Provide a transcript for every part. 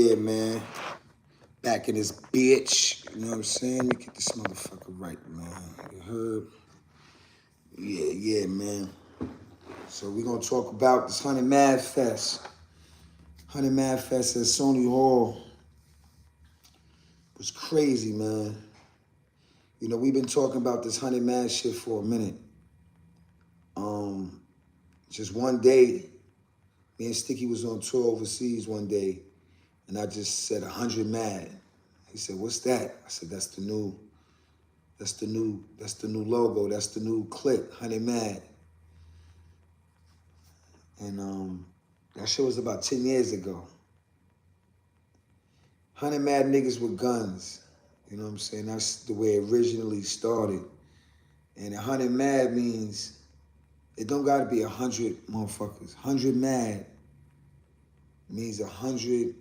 Yeah, man. Back in this bitch. You know what I'm saying? Let me get this motherfucker right, man. You heard? Yeah, man. So we gonna talk about this 100 Mad Fest. 100 Mad Fest at Sony Hall. It was crazy, man. You know, we've been talking about this 100 Mad shit for a minute. Just one day, me and Sticky was on tour overseas one day, and I just said 100 Mad. He said, "What's that?" I said, That's the new logo. That's the new click, 100 Mad." And that shit was about 10 years ago. 100 Mad niggas with guns. You know what I'm saying? That's the way it originally started. And 100 Mad means it don't gotta be 100 motherfuckers. 100 Mad means 100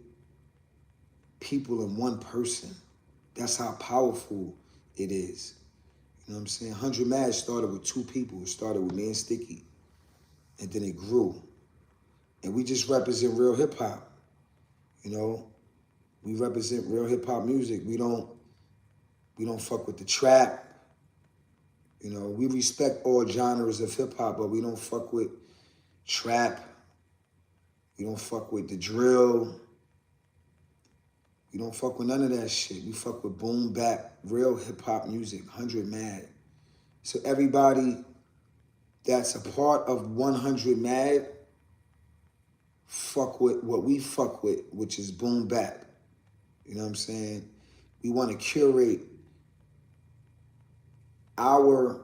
people in one person. That's how powerful it is. You know what I'm saying? 100 Mad started with two people. It started with me and Sticky. And then it grew. And we just represent real hip hop. You know? We represent real hip hop music. We don't fuck with the trap. You know, we respect all genres of hip hop, but we don't fuck with trap. We don't fuck with the drill. We don't fuck with none of that shit. We fuck with boom bap, real hip hop music, 100 Mad. So everybody that's a part of 100 Mad fuck with what we fuck with, which is boom bap. You know what I'm saying? We want to curate our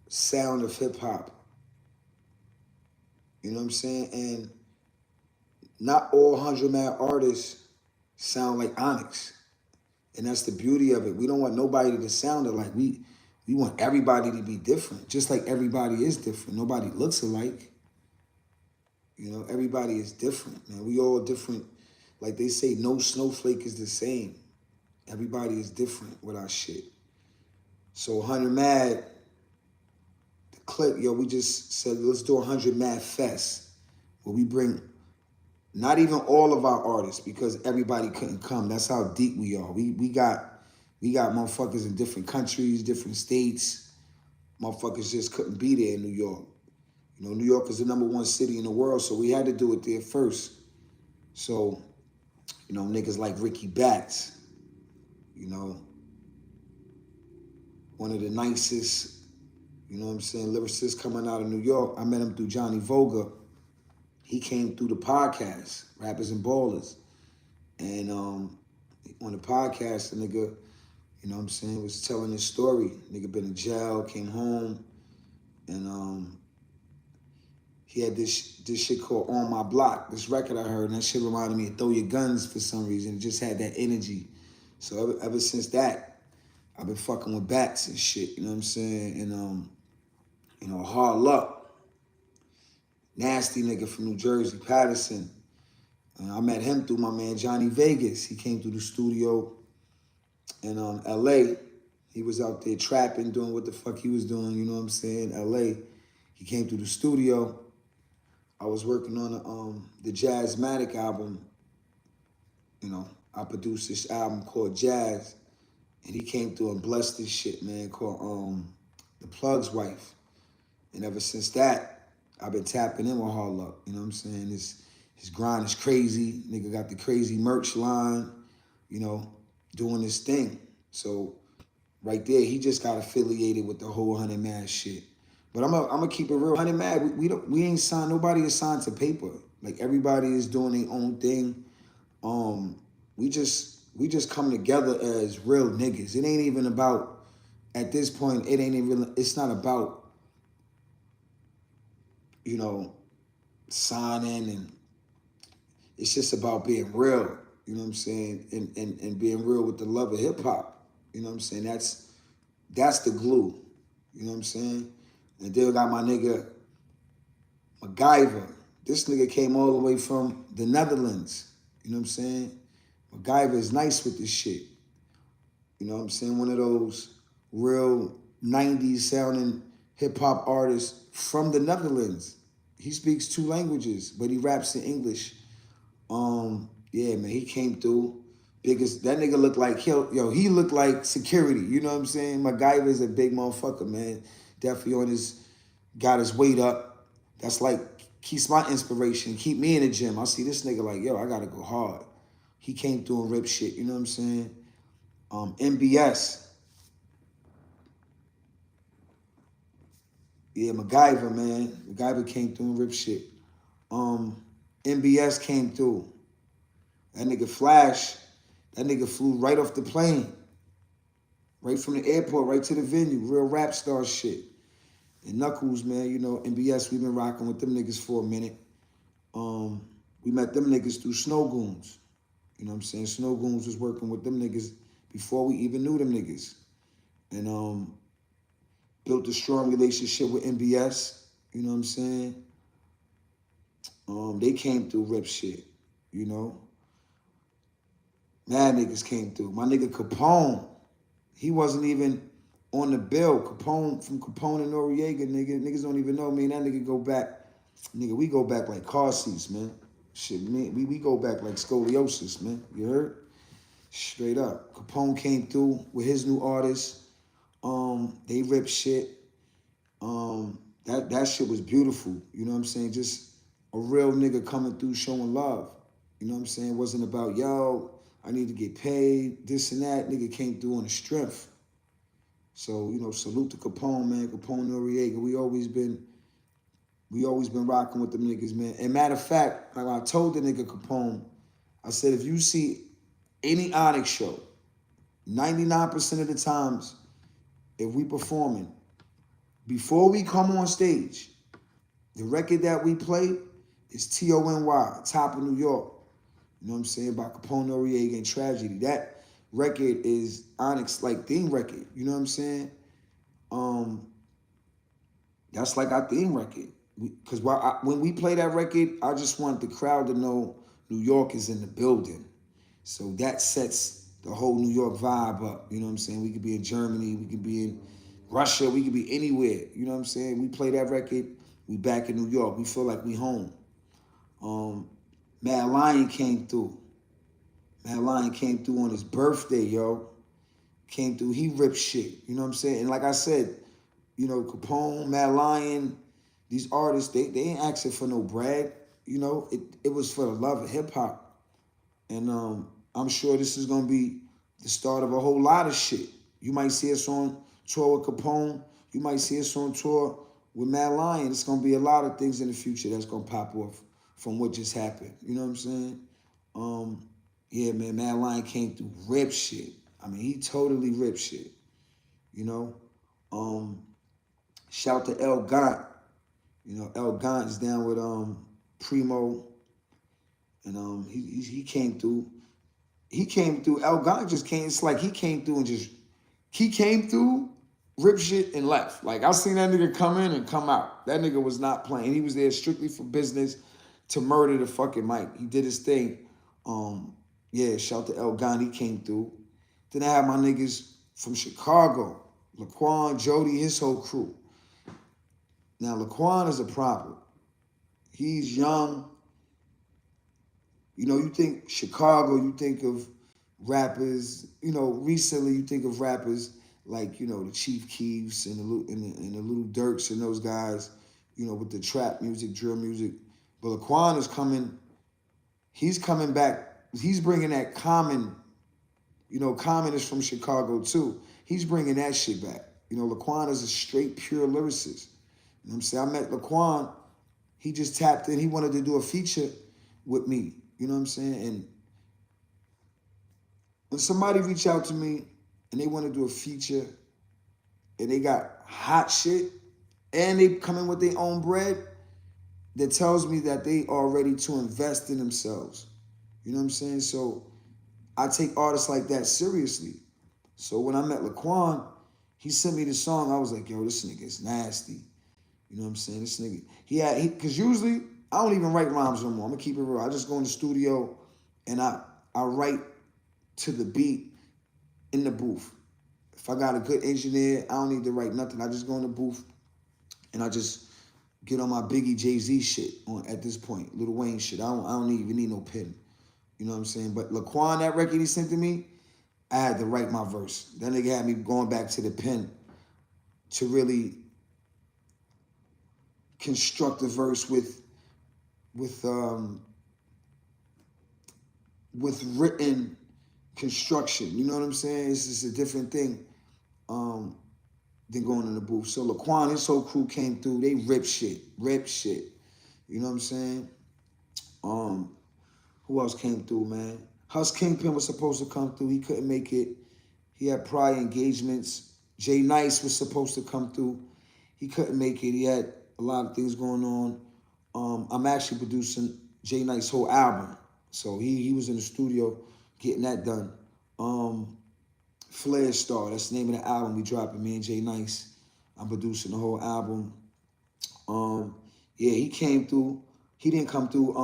sound of hip hop. You know what I'm saying? And not all 100 Mad artists sound like Onyx. And that's the beauty of it. We don't want nobody to sound alike. We want everybody to be different, just like everybody is different. Nobody looks alike. You know, everybody is different, man. We all different. Like they say, no snowflake is the same. Everybody is different with our shit. So 100 Mad, the clip, yo, we just said, let's do 100 Mad Fest, where we bring not even all of our artists, because everybody couldn't come. That's how deep we are. We got motherfuckers in different countries, different states. Motherfuckers just couldn't be there in New York. You know, New York is the #1 city in the world, so we had to do it there first. So, you know, niggas like Ricky Batts, you know, one of the nicest, you know what I'm saying, lyricists coming out of New York. I met him through Johnny Voga. He came through the podcast, Rappers and Ballers. And on the podcast, the nigga, you know what I'm saying, was telling his story. Nigga been in jail, came home, and he had this shit called On My Block, this record I heard, and that shit reminded me of Throw Your Guns for some reason. It just had that energy. So ever since that, I've been fucking with Bats and shit, you know what I'm saying? And, you know, Hard Luck, nasty nigga from New Jersey, Patterson. I met him through my man Johnny Vegas. He came through the studio in LA. He was out there trapping, doing what the fuck he was doing, you know what I'm saying, LA. He came through the studio. I was working on the Jazzmatic album. You know, I produced this album called Jazz, and he came through and blessed this shit, man, called The Plug's Wife. And ever since that, I've been tapping in with Hard Luck. You know what I'm saying? His grind is crazy. Nigga got the crazy merch line, you know, doing this thing. So right there, he just got affiliated with the whole 100 Mad shit. But I'm gonna keep it real. 100 Mad, we ain't signed. Nobody is signed to paper. Like everybody is doing their own thing. We just come together as real niggas. It ain't even about, at this point, it's not about, you know, signing, and it's just about being real, you know what I'm saying? And being real with the love of hip hop. You know what I'm saying? That's the glue. You know what I'm saying? And then we got my nigga MacGyver. This nigga came all the way from the Netherlands. You know what I'm saying? MacGyver is nice with this shit. You know what I'm saying? One of those real 90s sounding hip hop artists from the Netherlands. He speaks 2 languages, but he raps in English. You Yeah, man, he came through. Biggest, that nigga looked like, he looked like security. You know what I'm saying? MacGyver's a big motherfucker, man. Definitely got his weight up. That's like, keeps my inspiration. Keep me in the gym. I see this nigga like, yo, I gotta go hard. He came through and ripped shit, you know what I'm saying? MBS. Yeah, MacGyver, man. MacGyver came through and ripped shit. MBS came through. That nigga Flash, that nigga flew right off the plane. Right from the airport, right to the venue. Real rap star shit. And Knuckles, man, you know, MBS, we've been rocking with them niggas for a minute. We met them niggas through Snow Goons. You know what I'm saying? Snow Goons was working with them niggas before we even knew them niggas. And built a strong relationship with MBS. You know what I'm saying? They came through rip shit, you know? Mad niggas came through. My nigga Capone, he wasn't even on the bill. Capone, from Capone and Noriega, niggas don't even know me. And that nigga go back, we go back like car seats, man. Shit, man, we go back like scoliosis, man. You heard? Straight up. Capone came through with his new artist. They ripped shit. That shit was beautiful. You know what I'm saying? Just a real nigga coming through showing love. You know what I'm saying? It wasn't about, yo, I need to get paid, this and that. Nigga came through on the strength. So, you know, salute to Capone, man. Capone Noriega. We always been rocking with them niggas, man. And matter of fact, like I told the nigga Capone, I said, if you see any Onyx show, 99% of the times, if we performing, before we come on stage, the record that we play is Tony, Top of New York. You know what I'm saying? By Capone Noriega and Tragedy. That record is Onyx like theme record. You know what I'm saying? That's like our theme record. Because when we play that record, I just want the crowd to know New York is in the building. So that sets the whole New York vibe up. You know what I'm saying? We could be in Germany, we could be in Russia, we could be anywhere. You know what I'm saying? We play that record, we back in New York. We feel like we home. Mad Lion came through. Mad Lion came through on his birthday, yo. Came through, he ripped shit. You know what I'm saying? And like I said, you know, Capone, Mad Lion, these artists, they ain't asking for no brag. You know, it was for the love of hip hop. And I'm sure this is gonna be the start of a whole lot of shit. You might see us on tour with Capone. You might see us on tour with Mad Lion. It's gonna be a lot of things in the future that's gonna pop off from what just happened. You know what I'm saying? Yeah, man, Mad Lion came through rip shit. I mean, he totally ripped shit. You know? Shout to El Gant. You know, El Gant is down with Primo. And he came through. He came through. El Gant just came. It's like he came through and he came through, ripped shit, and left. Like, I seen that nigga come in and come out. That nigga was not playing. He was there strictly for business to murder the fucking mic. He did his thing. Yeah, shout to El Gant. He came through. Then I had my niggas from Chicago. Laquan, Jody, his whole crew. Now, Laquan is a problem. He's young. You know, you think Chicago, you think of rappers, you know, recently you think of rappers like, you know, the Chief Keefs and the Little Dirks and those guys, you know, with the trap music, drill music. But Laquan is coming, he's coming back. He's bringing that Common, you know, Common is from Chicago too. He's bringing that shit back. You know, Laquan is a straight, pure lyricist. You know what I'm saying? I met Laquan, he just tapped in. He wanted to do a feature with me. You know what I'm saying? And when somebody reach out to me and they want to do a feature and they got hot shit and they come in with their own bread, that tells me that they are ready to invest in themselves. You know what I'm saying? So I take artists like that seriously. So when I met Laquan, he sent me the song. I was like, yo, this nigga is nasty. You know what I'm saying? This nigga, because usually I don't even write rhymes no more. I'm gonna keep it real. I just go in the studio and I write to the beat in the booth. If I got a good engineer, I don't need to write nothing. I just go in the booth and I just get on my Biggie Jay-Z shit at this point, Lil Wayne shit. I don't even need no pen. You know what I'm saying? But Laquan, that record he sent to me, I had to write my verse. That nigga had me going back to the pen to really construct a verse with written construction. You know what I'm saying? It's just a different thing than going in the booth. So Laquan, his whole crew came through. They ripped shit. You know what I'm saying? Who else came through, man? Hus Kingpin was supposed to come through. He couldn't make it. He had prior engagements. Jay Nice was supposed to come through. He couldn't make it. He had a lot of things going on. I'm actually producing Jay Nice's whole album. So he was in the studio getting that done. Flare Star, that's the name of the album we dropping, me and Jay Nice. I'm producing the whole album. Yeah, he came through. He didn't come through.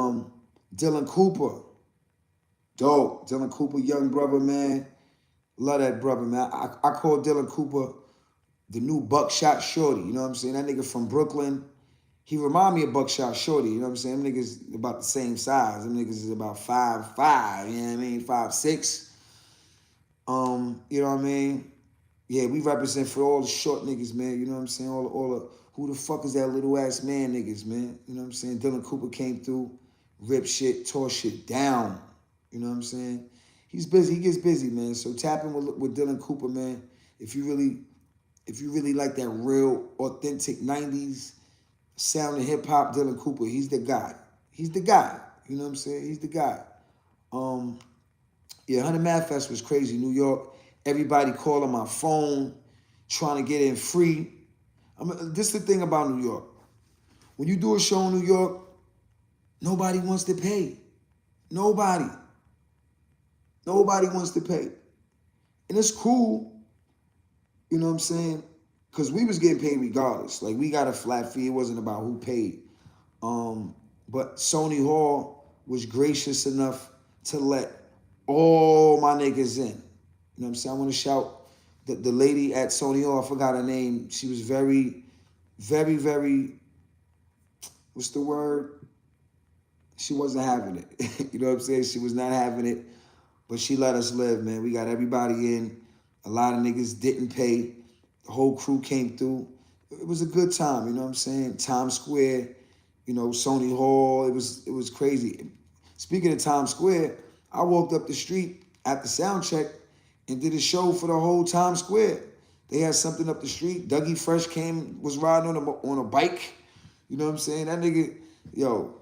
Dylan Cooper. Dope. Dylan Cooper, young brother, man. Love that brother, man. I call Dylan Cooper the new Buckshot Shorty. You know what I'm saying? That nigga from Brooklyn. He remind me of Buckshot Shorty. You know what I'm saying? Them niggas about the same size. Them niggas is about 5'5", you know what I mean? 5'6". You know what I mean? Yeah, we represent for all the short niggas, man. You know what I'm saying? All the who the fuck is that little ass man niggas, man? You know what I'm saying? Dylan Cooper came through, ripped shit, tore shit down. You know what I'm saying? He's busy. He gets busy, man. So tap in with Dylan Cooper, man. If you really like that real, authentic 90s sound of hip hop, Dylan Cooper, he's the guy. He's the guy. You know what I'm saying? He's the guy. Yeah, 100 Mad Fest was crazy. New York, everybody calling my phone, trying to get in free. This is the thing about New York. When you do a show in New York, nobody wants to pay. Nobody wants to pay. And it's cool, you know what I'm saying? Because we was getting paid regardless. Like, we got a flat fee. It wasn't about who paid. But Sony Hall was gracious enough to let all my niggas in. You know what I'm saying? I want to shout the lady at Sony Hall. I forgot her name. She was very, very, very, what's the word? She wasn't having it. You know what I'm saying? She was not having it. But she let us live, man. We got everybody in. A lot of niggas didn't pay. The whole crew came through. It was a good time, you know what I'm saying? Times Square, you know, Sony Hall. It was crazy. Speaking of Times Square, I walked up the street at the sound check and did a show for the whole Times Square. They had something up the street. Dougie Fresh was riding on a bike. You know what I'm saying? That nigga, yo,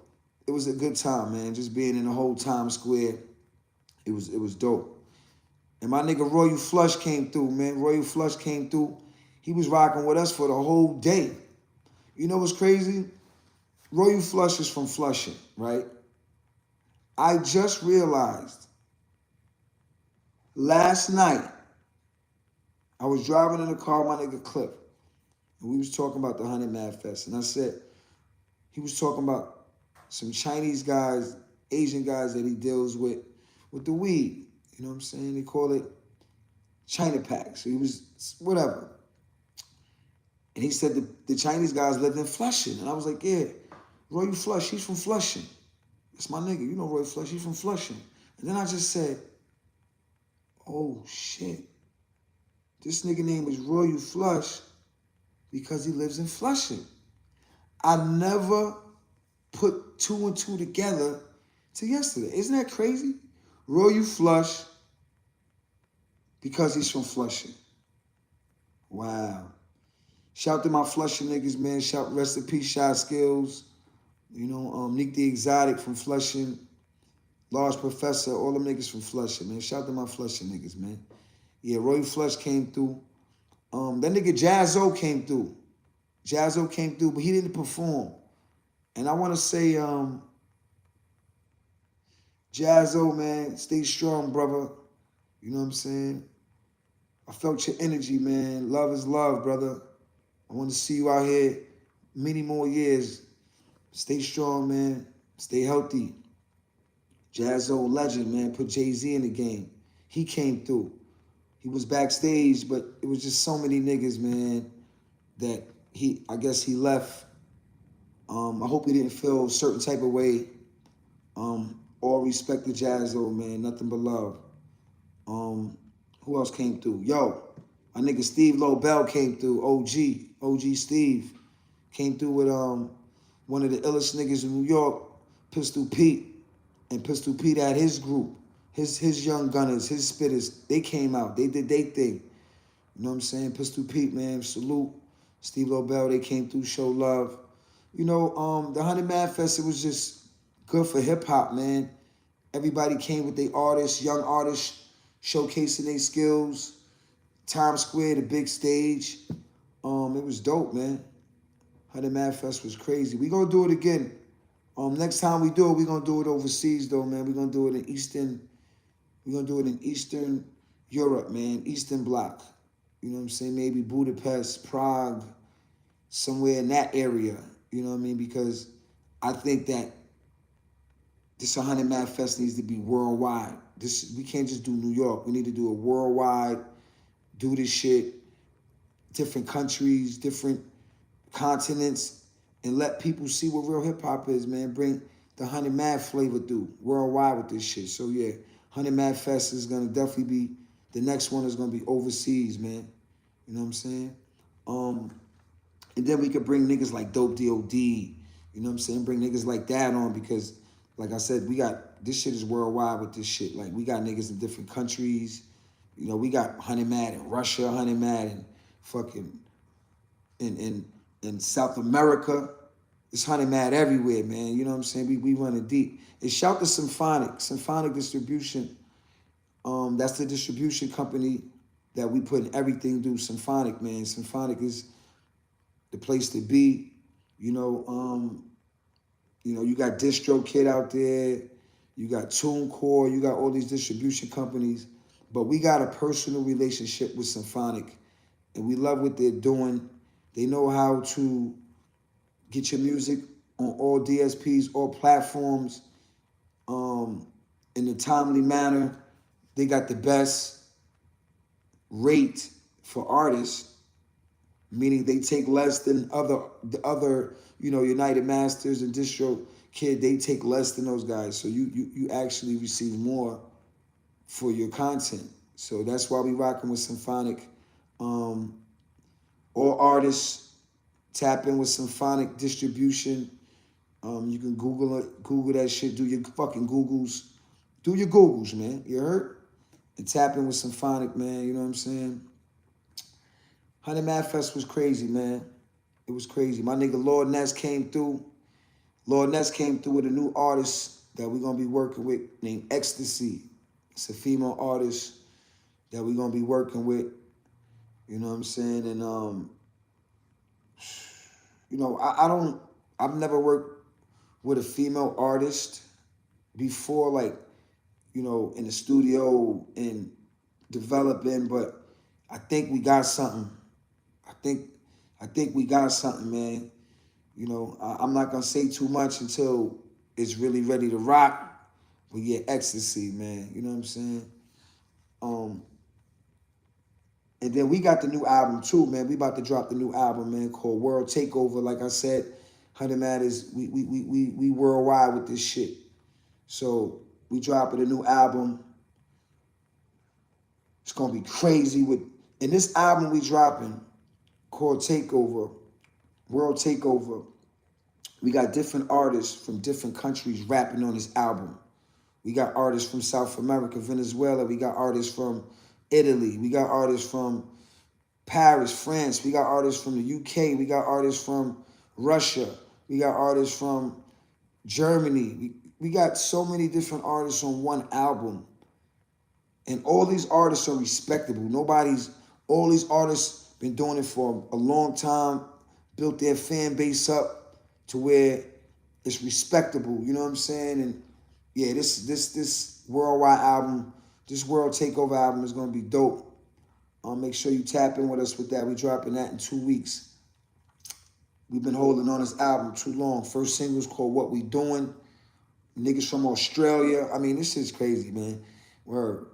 it was a good time, man. Just being in the whole Times Square. It was dope. And my nigga Royal Flush came through, man. Royal Flush came through. He was rocking with us for the whole day. You know what's crazy? Royal Flush is from Flushing, right? I just realized last night, I was driving in the car, my nigga Cliff, and we was talking about the 100 Mad Fest. And I said, he was talking about some Chinese guys, Asian guys that he deals with the weed. You know what I'm saying? They call it China packs. So he was, whatever. And he said the Chinese guys lived in Flushing. And I was like, yeah, Roy Flush, he's from Flushing. That's my nigga. You know Roy Flush, he's from Flushing. And then I just said, oh, shit. This nigga name is Roy Flush because he lives in Flushing. I never put two and two together till yesterday. Isn't that crazy? Roy Flush because he's from Flushing. Wow. Shout to my Flushing niggas, man. Shout, rest in peace, Shy Skills. You know, Nick the Exotic from Flushing. Large Professor, all them niggas from Flushing, man. Shout to my Flushing niggas, man. Yeah, Roy Flush came through. That nigga Jazzo came through. Jazzo came through, but he didn't perform. And I want to say, Jazzo, man, stay strong, brother. You know what I'm saying? I felt your energy, man. Love is love, brother. I want to see you out here many more years. Stay strong, man. Stay healthy. Jazzo, legend, man. Put Jay-Z in the game. He came through. He was backstage, but it was just so many niggas, man, that I guess he left. I hope he didn't feel a certain type of way. All respect to Jazz though, man. Nothing but love. Who else came through? Yo, my nigga Steve Lobel came through. OG Steve came through with one of the illest niggas in New York, Pistol Pete. And Pistol Pete had his group, his young gunners, his spitters. They came out. They did their thing. You know what I'm saying? Pistol Pete, man, salute. Steve Lobel, they came through, show love. You know, the 100 Mad Fest, it was just good for hip hop, man. Everybody came with their artists, young artists, showcasing their skills. Times Square, the big stage. It was dope, man. 100 Mad Fest was crazy. We gonna do it again. Next time we do it, we gonna do it overseas though, man. We gonna do it in Eastern Europe, man. Eastern Bloc. You know what I'm saying? Maybe Budapest, Prague, somewhere in that area. You know what I mean? Because I think that this 100 Mad Fest needs to be worldwide. We can't just do New York. We need to do a worldwide, do this shit, different countries, different continents, and let people see what real hip hop is, man. Bring the 100 Mad flavor through worldwide with this shit. So yeah, 100 Mad Fest is gonna definitely be, the next one is gonna be overseas, man. You know what I'm saying? And then we could bring niggas like Dope D.O.D., you know what I'm saying? Bring niggas like that on because, like I said, this shit is worldwide with this shit. Like, we got niggas in different countries. You know, we got 100 Mad in Russia, 100 Mad in fucking, in South America. It's 100 Mad everywhere, man. You know what I'm saying? We running deep. And shout to Symphonic Distribution. That's the distribution company that we put everything through. Symphonic, man. Symphonic is the place to be. You know, you got DistroKid out there. You got TuneCore. You got all these distribution companies. But we got a personal relationship with Symphonic. And we love what they're doing. They know how to get your music on all DSPs, all platforms, in a timely manner. They got the best rate for artists, meaning they take less than the other, United Masters and DistroKid. They take less than those guys, so you actually receive more for your content. So that's why we rocking with Symphonic. All artists tap in with Symphonic Distribution. You can Google that shit. Do your fucking Googles. Do your Googles, man. You heard? And tap in with Symphonic, man. You know what I'm saying? 100 Mad Fest was crazy, man. It was crazy. My nigga Lord Ness came through. Lord Ness came through with a new artist that we're going to be working with named Ecstasy. It's a female artist that we're going to be working with. You know what I'm saying? And, I've never worked with a female artist before, like, in the studio and developing, but I think we got something. I think we got something, man. I'm not gonna say too much until it's really ready to rock. But yeah, Ecstasy, man. You know what I'm saying? And then we got the new album too, man. We about to drop the new album, man, called World Takeover. Like I said, 100 Mad is we worldwide with this shit. So we dropping a new album. It's gonna be crazy in this album we dropping called Takeover, World Takeover. We got different artists from different countries rapping on this album. We got artists from South America, Venezuela. We got artists from Italy. We got artists from Paris, France. We got artists from the UK. We got artists from Russia. We got artists from Germany. We got so many different artists on one album. And all these artists are respectable. All these artists been doing it for a long time, built their fan base up to where it's respectable. You know what I'm saying? And yeah, this worldwide album, this World Takeover album is gonna be dope. Make sure you tap in with us with that. We dropping that in 2 weeks. We've been holding on this album too long. First single's called What We Doing. Niggas from Australia. I mean, this shit's crazy, man. Word.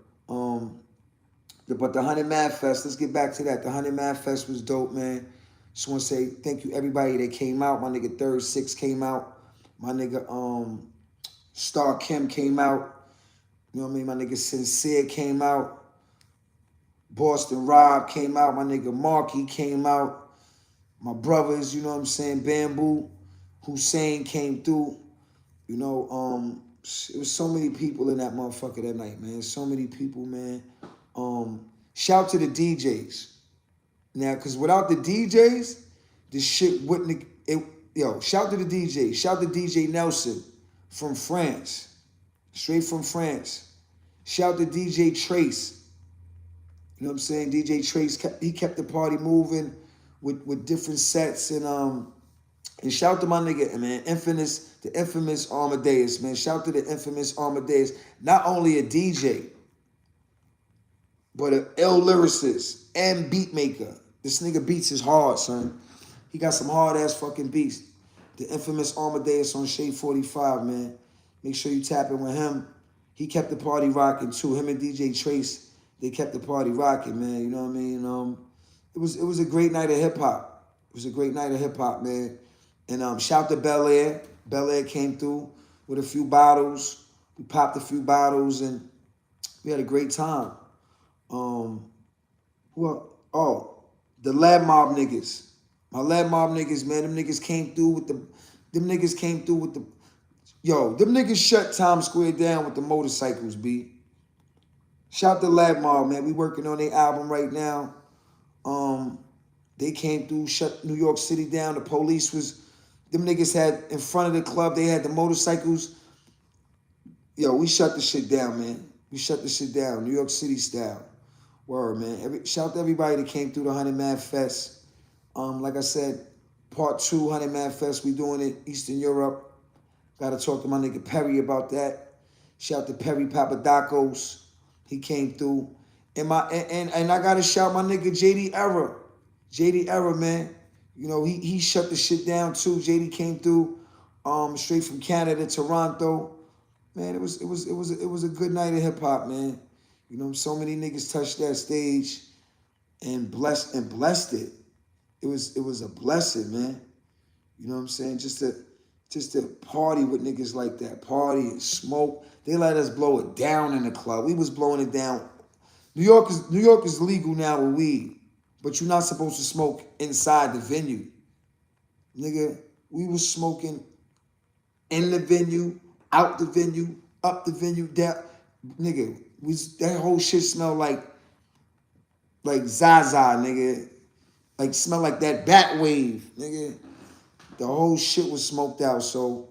But the 100 Mad Fest, let's get back to that. The 100 Mad Fest was dope, man. Just want to say thank you everybody that came out. My nigga Third Six came out. My nigga Star Kim came out. You know what I mean? My nigga Sincere came out. Boston Rob came out. My nigga Marky came out. My brothers, you know what I'm saying? Bamboo, Hussein came through. You know, it was so many people in that motherfucker that night, man. So many people, man. Shout to the DJs. Now, because without the DJs, this shit wouldn't... shout to the DJs. Shout to DJ Nelson from France. Straight from France. Shout to DJ Trace. You know what I'm saying? DJ Trace, he kept the party moving with different sets. And shout to my nigga, man, the infamous Amadeus, man. Shout to the infamous Amadeus. Not only a DJ, but an ill lyricist and beat maker. This nigga beats is hard, son. He got some hard-ass fucking beats. The infamous Amadeus on Shade 45, man. Make sure you tap in with him. He kept the party rocking, too. Him and DJ Trace, they kept the party rocking, man. You know what I mean? It was a great night of hip-hop. It was a great night of hip-hop, man. And shout to Bel Air. Bel Air came through with a few bottles. We popped a few bottles, and we had a great time. The Lab Mob niggas. My Lab Mob niggas, man, them niggas came through with the... Them niggas shut Times Square down with the motorcycles, B. Shout to Lab Mob, man. We working on their album right now. They came through, shut New York City down. The police was... Them niggas had, in front of the club, they had the motorcycles. We shut the shit down, man. We shut the shit down, New York City style. Word, man. Shout to everybody that came through the 100 Mad Fest. Like I said, part 2, 100 Mad Fest, we doing it, Eastern Europe. Got to talk to my nigga Perry about that. Shout to Perry Papadakos. He came through. And I got to shout my nigga JD Era. JD Era, man. You know, he shut the shit down too. JD came through straight from Canada, Toronto. Man, it was a good night of hip hop, man. You know, so many niggas touched that stage and blessed it. It was a blessing, man. You know what I'm saying? Just to party with niggas like that, party and smoke. They let us blow it down in the club. We was blowing it down. New York is legal now with weed, but you're not supposed to smoke inside the venue. Nigga, we was smoking in the venue, out the venue, up the venue, down. Nigga, that whole shit smelled like Zaza, nigga. Like, smell like that bat wave, nigga. The whole shit was smoked out. So,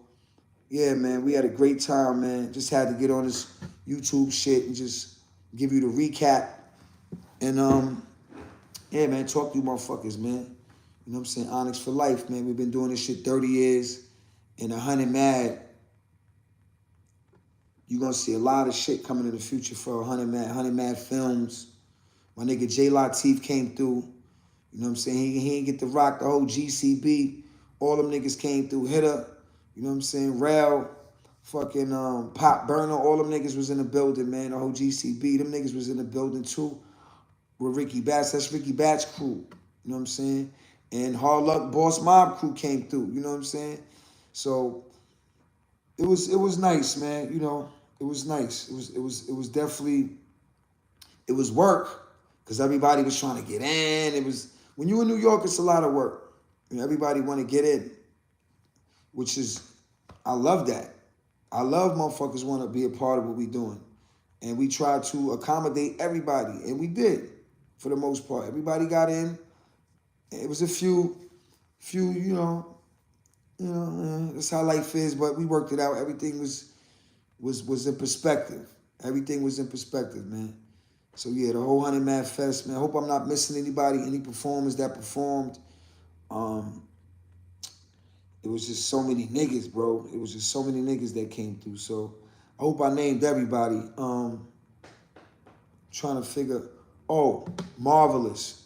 yeah, man, we had a great time, man. Just had to get on this YouTube shit and just give you the recap. And, yeah, man, talk to you motherfuckers, man. You know what I'm saying? Onyx for life, man. We've been doing this shit 30 years. And 100 Mad, you're going to see a lot of shit coming in the future for 100 Mad Films. My nigga J Latif came through. You know what I'm saying? He didn't get to rock the whole GCB. All them niggas came through. Hitter, you know what I'm saying? Rel, fucking Pop Burner, all them niggas was in the building, man. The whole GCB, them niggas was in the building too. With Ricky Batch, that's Ricky Batch crew. You know what I'm saying? And Hard Luck Boss Mob crew came through. You know what I'm saying? So it was nice, man. You know, it was nice. It was definitely, it was work because everybody was trying to get in. It was, when you in New York, it's a lot of work. You know, everybody want to get in, which is, I love that. I love motherfuckers want to be a part of what we doing. And we try to accommodate everybody. And we did, for the most part. Everybody got in. It was a few, you know, that's how life is, but we worked it out. Everything was in perspective. Everything was in perspective, man. So yeah, the whole 100 Mad Fest, man. I hope I'm not missing anybody, any performers that performed. It was just so many niggas, bro. It was just so many niggas that came through. So I hope I named everybody. Trying to figure, Marvelous.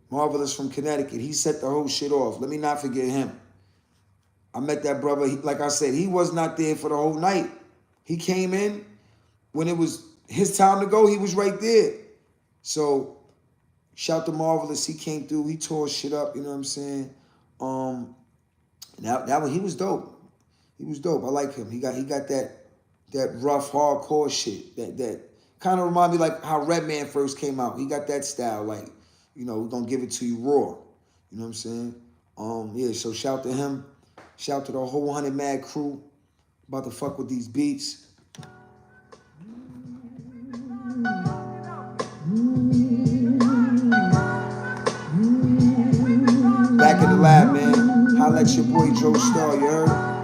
Marvelous from Connecticut. He set the whole shit off. Let me not forget him. I met that brother. Like I said, he was not there for the whole night. He came in when it was his time to go. He was right there. So shout to Marvelous. He came through. He tore shit up. You know what I'm saying? That one, he was dope. He was dope. I like him. He got that rough, hardcore shit. That kind of remind me like how Redman first came out. He got that style, like, we're gonna give it to you raw. You know what I'm saying? Yeah, so shout to him. Shout to the whole 100 Mad crew. About to fuck with these beats. Back in the lab, man. Holla at your boy Joe Star, you heard?